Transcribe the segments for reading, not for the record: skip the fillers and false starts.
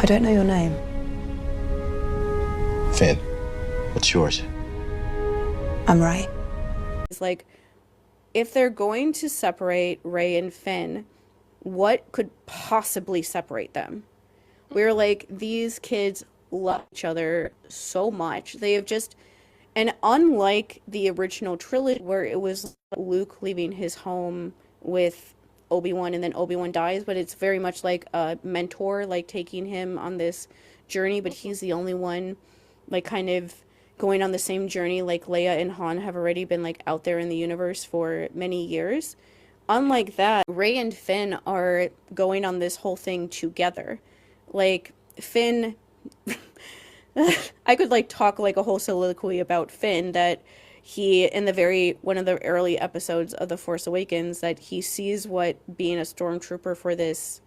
I don't know your name. Finn, what's yours? I'm Ray. It's like, if they're going to separate Ray and Finn, what could possibly separate them? We're like, these kids love each other so much. They have just, and unlike the original trilogy where it was Luke leaving his home with Obi-Wan and then Obi-Wan dies, but it's very much like a mentor, like taking him on this journey, but he's the only one like kind of going on the same journey. Like Leia and Han have already been like out there in the universe for many years. Unlike that, Rey and Finn are going on this whole thing together. Like Finn I could like talk like a whole soliloquy about Finn, that he in the very one of the early episodes of The Force Awakens, that he sees what being a stormtrooper for this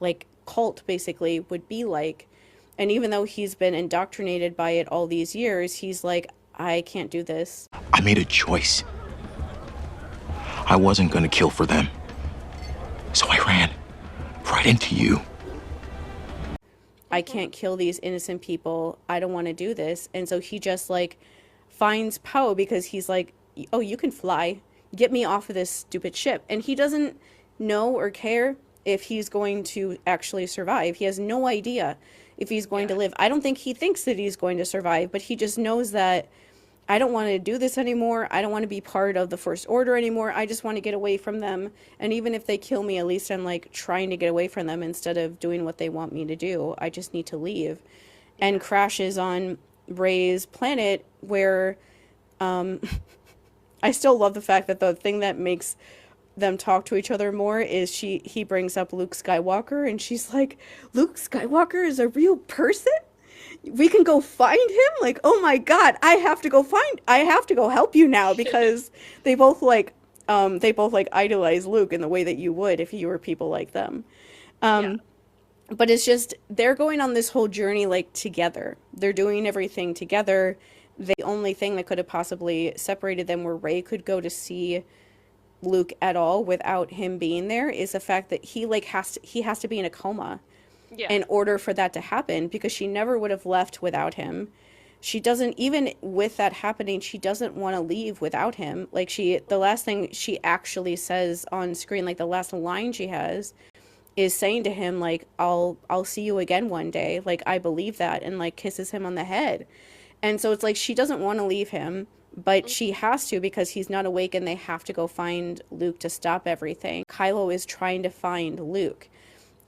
like cult basically would be like. And even though he's been indoctrinated by it all these years, he's like, I can't do this. I made a choice. I wasn't gonna kill for them. So I ran right into you. I can't kill these innocent people. I don't want to do this. And so he just like finds Poe because he's like, oh, you can fly. Get me off of this stupid ship. And he doesn't know or care if he's going to actually survive. He has no idea if he's going to live. I don't think he thinks that he's going to survive, but he just knows that I don't want to do this anymore. I don't want to be part of the First Order anymore. I just want to get away from them. And even if they kill me, at least I'm like trying to get away from them instead of doing what they want me to do. I just need to leave. And crashes on Rey's planet where I still love the fact that the thing that makes them talk to each other more is he brings up Luke Skywalker and she's like, Luke Skywalker is a real person? We can go find him? Like, oh my god, I have to go help you now, because they both like idolize Luke in the way that you would if you were people like them. But it's just, they're going on this whole journey like together. They're doing everything together. The only thing that could have possibly separated them where Rey could go to see Luke at all without him being there is the fact that he has to be in a coma. Yeah. In order for that to happen, because she never would have left without him. She doesn't, even with that happening, she doesn't want to leave without him. Like the last thing she actually says on screen, like the last line she has is saying to him, like, I'll see you again one day. Like, I believe that, and like kisses him on the head. And so it's like, she doesn't want to leave him, but she has to because he's not awake and they have to go find Luke to stop everything. Kylo is trying to find Luke.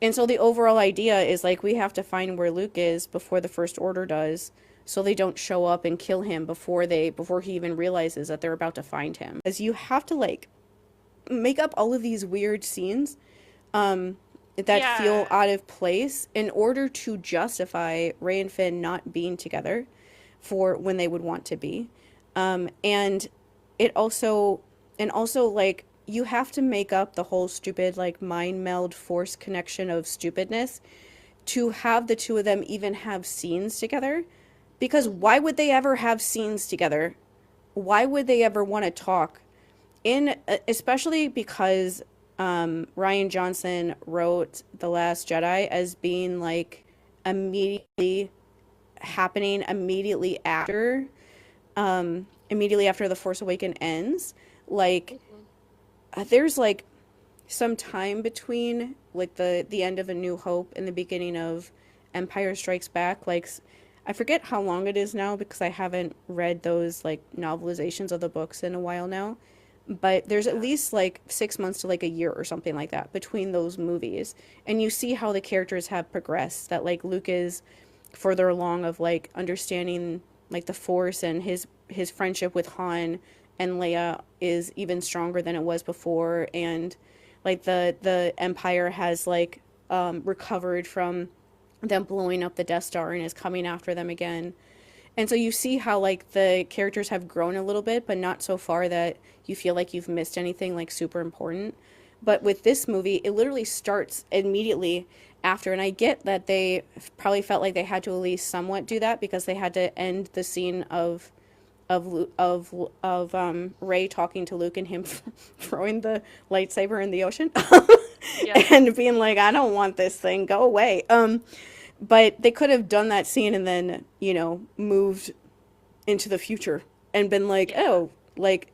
And so the overall idea is like, we have to find where Luke is before the First Order does, so they don't show up and kill him before he even realizes that they're about to find him. As you have to like make up all of these weird scenes that feel out of place in order to justify Rey and Finn not being together for when they would want to be. And also like, you have to make up the whole stupid, like, mind meld force connection of stupidness to have the two of them even have scenes together. Because why would they ever have scenes together? Why would they ever want to talk? Especially because Rian Johnson wrote The Last Jedi as being, like, immediately after The Force Awakens ends. Like, there's like some time between like the end of A New Hope and the beginning of Empire Strikes Back. Like, I forget how long it is now because I haven't read those like novelizations of the books in a while now, but there's at least like 6 months to like a year or something like that between those movies. And you see how the characters have progressed, that like Luke is further along of like understanding like the Force, and his friendship with Han and Leia is even stronger than it was before, and like the Empire has like recovered from them blowing up the Death Star and is coming after them again. And so you see how like the characters have grown a little bit, but not so far that you feel like you've missed anything like super important. But with this movie, it literally starts immediately after, and I get that they probably felt like they had to at least somewhat do that because they had to end the scene of Rey talking to Luke and him throwing the lightsaber in the ocean and being like, I don't want this thing, go away. But they could have done that scene and then, you know, moved into the future and been like, Yeah. oh, like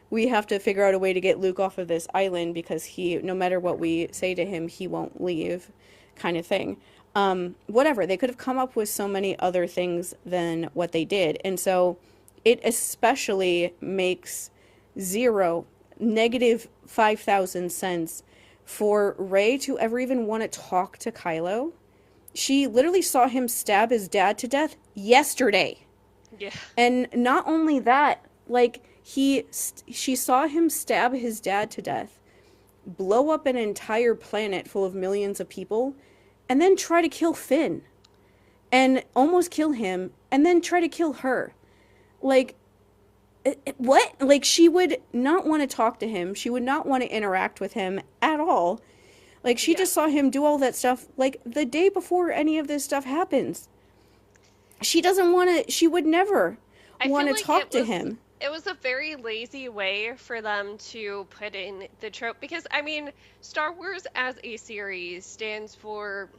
we have to figure out a way to get Luke off of this island because he, no matter what we say to him, he won't leave, kind of thing. Whatever. They could have come up with so many other things than what they did. And so it especially makes zero, negative 5,000 cents for Rey to ever even want to talk to Kylo. She literally saw him stab his dad to death yesterday. Yeah. And not only that, like she saw him stab his dad to death, blow up an entire planet full of millions of people, and then try to kill Finn and almost kill him and then try to kill her. Like what? Like she would not want to talk to him. She would not want to interact with him at all. Like she Yeah. just saw him do all that stuff like the day before any of this stuff happens. She doesn't want to, she would never I want feel to like talk to him. it was a very lazy way for them to put in the trope because I mean, Star Wars as a series stands for,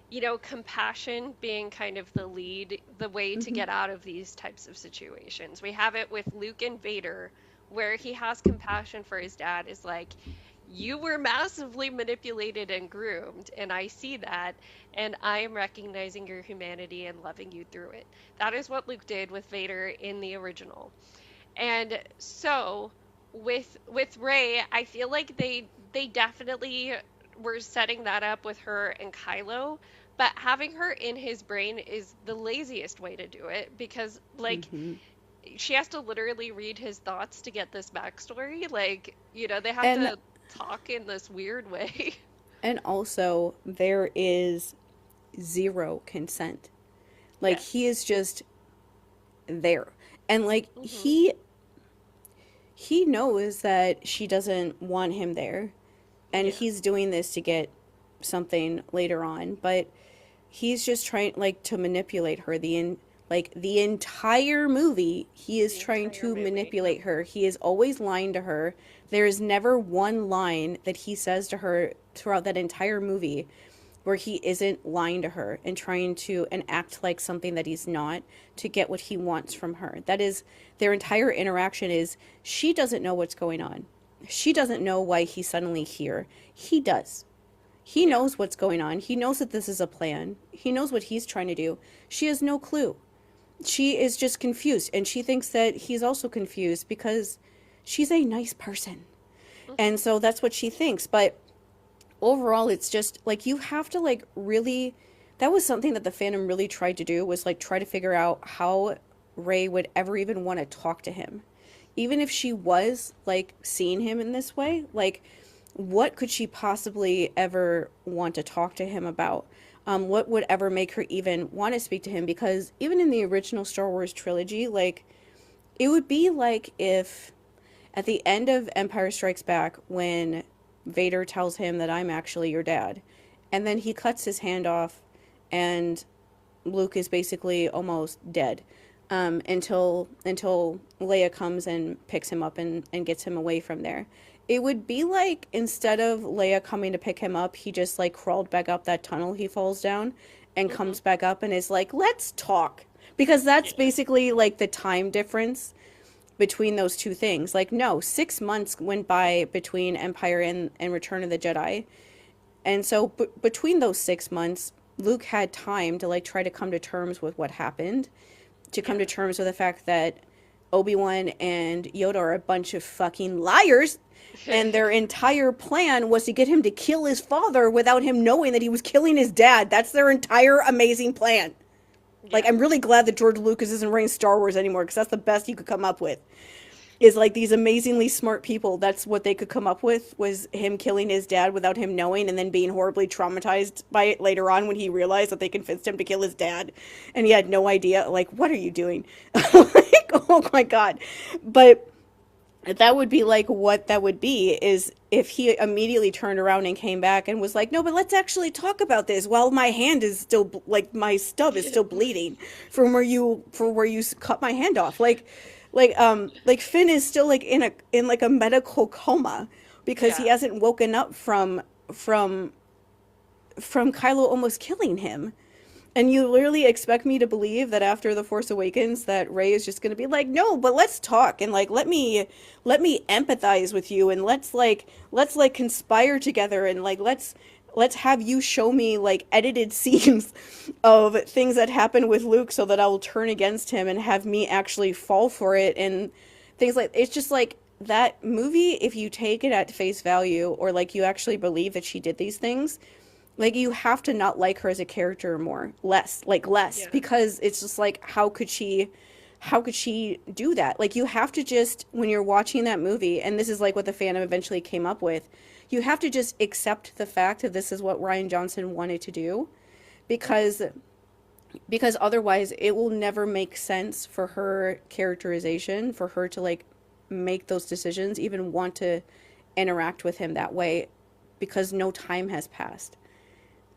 you know, compassion being kind of the lead, the way to get out of these types of situations. We have it with Luke and Vader, where he has compassion for his dad, is like, you were massively manipulated and groomed, and I see that, and I am recognizing your humanity and loving you through it. That is what Luke did with Vader in the original. And so with Rey, I feel like they definitely were setting that up with her and Kylo, but having her in his brain is the laziest way to do it because like she has to literally read his thoughts to get this backstory. Like, you know, they have And to talk in this weird way. and also there is zero consent. Like Yes. he is just there. And like Hmm. he knows that she doesn't want him there and Yeah. he's doing this to get something later on, but he's just trying like to manipulate her like the entire movie he is The trying entire to movie. Yep. manipulate her. He is always lying to her. There is never one line that he says to her throughout that entire movie where he isn't lying to her and trying to and act like something that he's not to get what he wants from her. That is their entire interaction is she doesn't know what's going on. She doesn't know why he's suddenly here. He does. He Yeah. knows what's going on. He knows that this is a plan. He knows what he's trying to do. She has no clue. She is just confused and she thinks that he's also confused because she's a nice person. And so that's what she thinks, but overall it's just like you have to like really, that was something that the fandom really tried to do, was like try to figure out how Rey would ever even want to talk to him, even if she was like seeing him in this way. Like what could she possibly ever want to talk to him about? What would ever make her even want to speak to him? Because even in the original Star Wars trilogy, like it would be like if at the end of Empire Strikes Back, when Vader tells him that I'm actually your dad, and then he cuts his hand off, and Luke is basically almost dead, until Leia comes and picks him up and gets him away from there. It would be like instead of Leia coming to pick him up, he just like crawled back up that tunnel he falls down and Hmm. comes back up and is like, let's talk. Because that's basically like the time difference between those two things. Like, no, 6 months went by between Empire and Return of the Jedi. And so between those 6 months, Luke had time to like try to come to terms with what happened, to come to Yeah. terms with the fact that Obi-Wan and Yoda are a bunch of fucking liars. And their entire plan was to get him to kill his father without him knowing that he was killing his dad. That's their entire amazing plan. Like, Yeah. I'm really glad that George Lucas isn't writing Star Wars anymore because that's the best you could come up with. Is like these amazingly smart people. That's what they could come up with, was him killing his dad without him knowing and then being horribly traumatized by it later on when he realized that they convinced him to kill his dad and he had no idea. Like, what are you doing? Like, oh my God. But that would be like what that would be is if he immediately turned around and came back and was like, no, but let's actually talk about this while my hand is still like my stub is still bleeding from where you cut my hand off. Like Finn is still like in like a medical coma because he Yeah. hasn't woken up from Kylo almost killing him. And you literally expect me to believe that after The Force Awakens that Rey is just going to be like, "No, but let's talk and like let me empathize with you and let's conspire together and like let's have you show me like edited scenes of things that happen with Luke so that I'll turn against him and have me actually fall for it and things like it's just like that movie if you take it at face value or like you actually believe that she did these things like you have to not like her as a character more less Yeah. because it's just like how could she do that like you have to just when you're watching that movie and this is like what the fandom eventually came up with you have to just accept the fact that this is what Rian Johnson wanted to do because otherwise it will never make sense for her characterization for her to like make those decisions even want to interact with him that way because no time has passed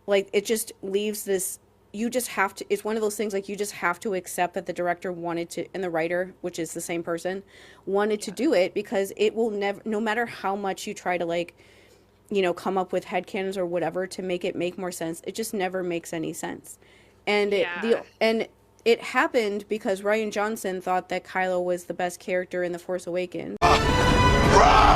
like it just leaves this you just have to it's one of those things like you just have to accept that the director wanted to and the writer which is the same person wanted to Yeah. do it because it will never no matter how much you try to like come up with headcanons or whatever to make it make more sense it just never makes any sense Yeah. and it happened because Ryan Johnson thought that Kylo was the best character in The Force Awakens Right!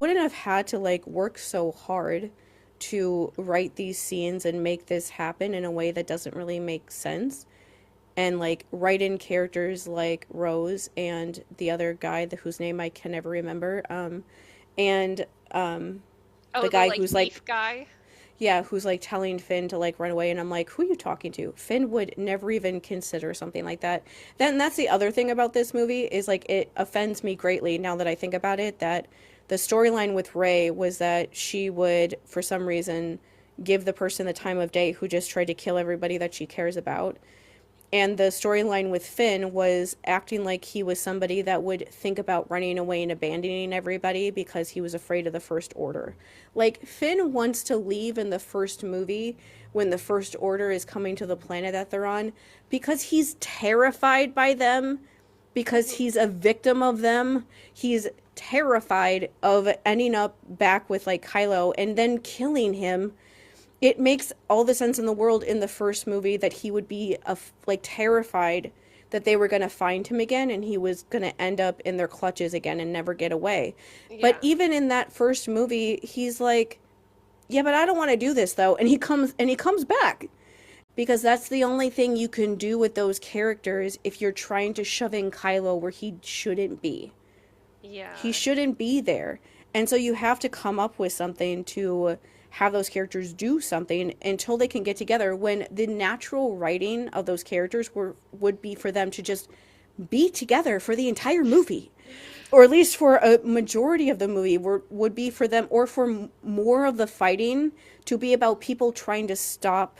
wouldn't have had to like work so hard to write these scenes and make this happen in a way that doesn't really make sense and like write in characters like Rose and the other guy whose name I can never remember and Oh, the the guy like who's like thief guy. yeah who's like telling Finn to like run away and I'm like who are you talking to Finn would never even consider something like that then that's the other thing about this movie is like it offends me greatly now that I think about it that the storyline with Rey was that she would for some reason give the person the time of day who just tried to kill everybody that she cares about and the storyline with Finn was acting like he was somebody that would think about running away and abandoning everybody because he was afraid of the First Order. Like, Finn wants to leave in the first movie when the First Order is coming to the planet that they're on because he's terrified by them, because Hmm. he's a victim of them. He's terrified of ending up back with, like, Kylo and then killing him it makes all the sense in the world in the first movie that he would be like terrified that they were going to find him again and he was going to end up in their clutches again and never get away. But Yeah. even in that first movie, he's like, "Yeah, but I don't want to do this though." And he comes back because that's the only thing you can do with those characters if you're trying to shove in Kylo where he shouldn't be. He Yeah. shouldn't be there. And so you have to come up with something to have those characters do something until they can get together when the natural writing of those characters would be for them to just be together for the entire movie or at least for a majority of the movie would be for them or for more of the fighting to be about people trying to stop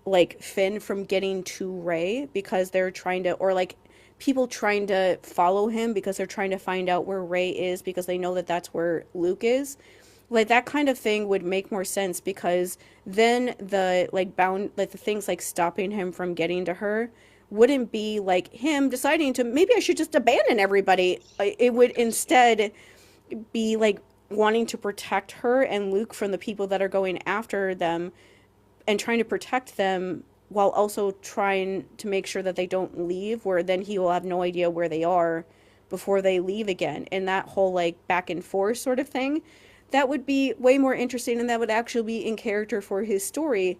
like Finn from getting to Rey because they're trying to or like people trying to follow him because they're trying to find out where Rey is because they know that that's where Luke is. Like that kind of thing would make more sense because then the like bound like the things like stopping him from getting to her wouldn't be like him deciding to maybe I should just abandon everybody. It would instead be like wanting to protect her and Luke from the people that are going after them and trying to protect them while also trying to make sure that they don't leave where then he will have no idea where they are before they leave again and that whole like back and forth sort of thing that would be way more interesting and that would actually be in character for his story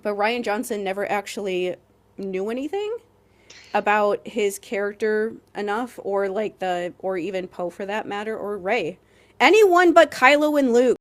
but Ryan Johnson never actually knew anything about his character enough or like the or even Poe for that matter or Rey anyone but Kylo and Luke